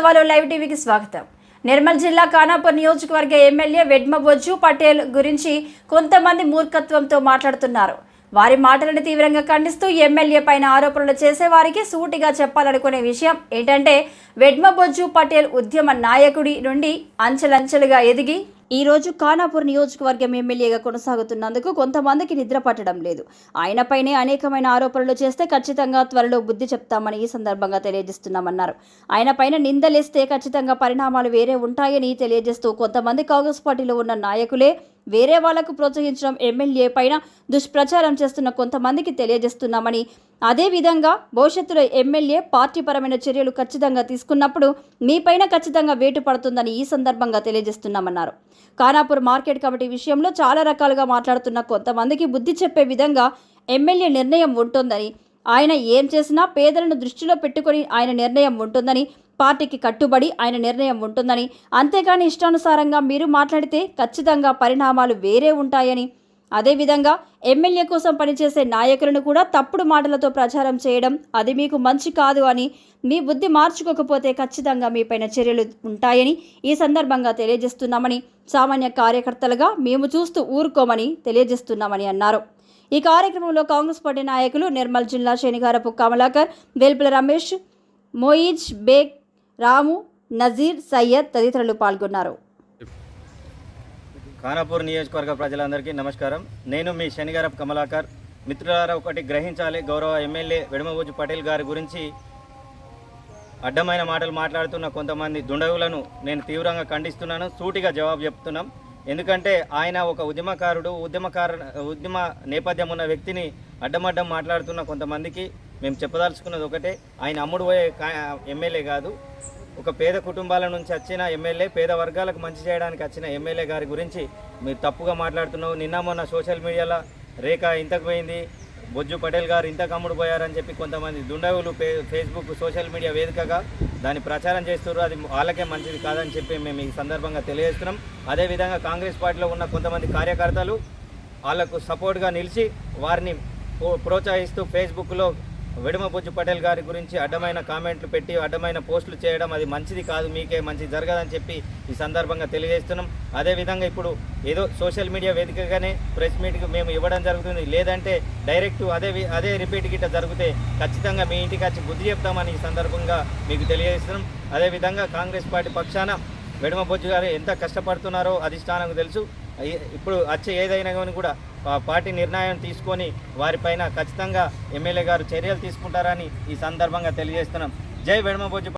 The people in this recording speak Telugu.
వాస్తవాలు లైవ్ టీవీకి స్వాగతం. నిర్మల్ జిల్లా ఖానాపూర్ నియోజకవర్గ ఎమ్మెల్యే వెడ్మబొజ్జు పటేల్ గురించి కొంతమంది మూర్ఖత్వంతో మాట్లాడుతున్నారు. వారి మాటలను తీవ్రంగా ఖండిస్తూ ఎమ్మెల్యే పైన ఆరోపణలు చేసే వారికి సూటిగా చెప్పాలనుకునే విషయం ఏంటంటే, వెడ్మబొజ్జు పటేల్ ఉద్యమ నాయకుడి నుండి అంచెలంచెలుగా ఎదిగి ఈ రోజు ఖానాపూర్ నియోజకవర్గం ఎమ్మెల్యేగా కొనసాగుతున్నందుకు కొంతమందికి నిద్ర పట్టడం లేదు. ఆయనపైనే అనేకమైన ఆరోపణలు చేస్తే ఖచ్చితంగా త్వరలో బుద్ధి చెప్తామని ఈ సందర్భంగా తెలియజేస్తున్నామన్నారు. ఆయనపైన నిందలేస్తే ఖచ్చితంగా పరిణామాలు వేరే ఉంటాయని తెలియజేస్తూ, కొంతమంది కాంగ్రెస్ పార్టీలో ఉన్న నాయకులే వేరే వాళ్లకు ప్రోత్సహించడం ఎమ్మెల్యే పైన దుష్ప్రచారం చేస్తున్న కొంతమందికి తెలియజేస్తున్నామని, అదేవిధంగా భవిష్యత్తులో ఎమ్మెల్యే పార్టీపరమైన చర్యలు ఖచ్చితంగా తీసుకున్నప్పుడు మీపైన ఖచ్చితంగా వేటు పడుతుందని ఈ సందర్భంగా తెలియజేస్తున్నామన్నారు. ఖానాపూర్ మార్కెట్ కమిటీ విషయంలో చాలా రకాలుగా మాట్లాడుతున్న కొంతమందికి బుద్ధి చెప్పే విధంగా ఎమ్మెల్యే నిర్ణయం ఉంటుందని, ఆయన ఏం చేసినా పేదలను దృష్టిలో పెట్టుకొని ఆయన నిర్ణయం ఉంటుందని, పార్టీకి కట్టుబడి ఆయన నిర్ణయం ఉంటుందని, అంతేగాని ఇష్టానుసారంగా మీరు మాట్లాడితే ఖచ్చితంగా పరిణామాలు వేరే ఉంటాయని, అదేవిధంగా ఎమ్మెల్యే కోసం పనిచేసే నాయకులను కూడా తప్పుడు మాటలతో ప్రచారం చేయడం అది మీకు మంచి కాదు అని, మీ బుద్ధి మార్చుకోకపోతే ఖచ్చితంగా మీపైన చర్యలు ఉంటాయని ఈ సందర్భంగా తెలియజేస్తున్నామని, సామాన్య కార్యకర్తలుగా మేము చూస్తూ ఊరుకోమని తెలియజేస్తున్నామని అన్నారు. ఈ కార్యక్రమంలో కాంగ్రెస్ పార్టీ నాయకులు నిర్మల్ జిల్లా శనిగారపు కమలాకర్, వేల్పుల రమేష్, మోయిజ్ బేగ్, రాము, నజీర్, సయ్యద్ తదితరులు పాల్గొన్నారు. ఖానాపూర్ నియోజకవర్గ ప్రజలందరికీ నమస్కారం. నేను మీ శనిగారపు కమలాకర్. మిత్రులారా, ఒకటి గ్రహించాలి. గౌరవ ఎమ్మెల్యే వెడ్మబొజ్జు పటేల్ గారి గురించి అడ్డమైన మాటలు మాట్లాడుతున్న కొంతమంది దుండగులను నేను తీవ్రంగా ఖండిస్తున్నాను. సూటిగా జవాబు చెప్తున్నాం. ఎందుకంటే ఆయన ఒక ఉద్యమకారుడు, ఉద్యమ నేపథ్యం ఉన్న వ్యక్తిని అడ్డమడ్డం మాట్లాడుతున్న కొంతమందికి మేము చెప్పదలుచుకున్నది ఒకటే, ఆయన అమ్ముడు పోయే ఎమ్మెల్యే కాదు. ఒక పేద కుటుంబాల నుంచి వచ్చిన ఎమ్మెల్యే, పేద వర్గాలకు మంచి చేయడానికి వచ్చిన ఎమ్మెల్యే గారి గురించి మీరు తప్పుగా మాట్లాడుతున్నావు. నిన్న మొన్న సోషల్ మీడియాలో రేఖ ఇంతకు పోయింది, బొజ్జు పటేల్ గారు ఇంతకు అమ్ముడు పోయారని చెప్పి కొంతమంది దుండగులు ఫేస్బుక్, సోషల్ మీడియా వేదికగా దాన్ని ప్రచారం చేస్తున్నారు. అది వాళ్ళకే మంచిది కాదని చెప్పి మేము ఈ సందర్భంగా తెలియజేస్తున్నాం. అదేవిధంగా కాంగ్రెస్ పార్టీలో ఉన్న కొంతమంది కార్యకర్తలు వాళ్లకు సపోర్ట్గా నిలిచి వారిని ప్రోత్సహిస్తూ ఫేస్బుక్లో వెడ్మబొజ్జు పటేల్ గారి గురించి అడ్డమైన కామెంట్లు పెట్టి అడ్డమైన పోస్టులు చేయడం అది మంచిది కాదు, మీకే మంచి జరగదని చెప్పి ఈ సందర్భంగా తెలియజేస్తున్నాం. అదేవిధంగా ఇప్పుడు ఏదో సోషల్ మీడియా వేదికగానే ప్రెస్ మీట్కి మేము ఇవ్వడం జరుగుతుంది. లేదంటే డైరెక్ట్ అదే రిపీట్ గిట్ట జరిగితే ఖచ్చితంగా మీ ఇంటికి వచ్చి బుద్ధి చెప్తామని ఈ సందర్భంగా మీకు తెలియజేస్తున్నాం. అదేవిధంగా కాంగ్రెస్ పార్టీ పక్షాన వెడ్మబొజ్జు గారు ఎంత కష్టపడుతున్నారో అధిష్టానంకు తెలుసు. ఇప్పుడు వచ్చే ఏదైనా కానీ కూడా పార్టీ నిర్ణయం తీసుకొని వారిపైన ఖచ్చితంగా ఎమ్మెల్యే గారు చర్యలు తీసుకుంటారని ఈ సందర్భంగా తెలియజేస్తున్నాం. జై వెడ్మబొజ్జు.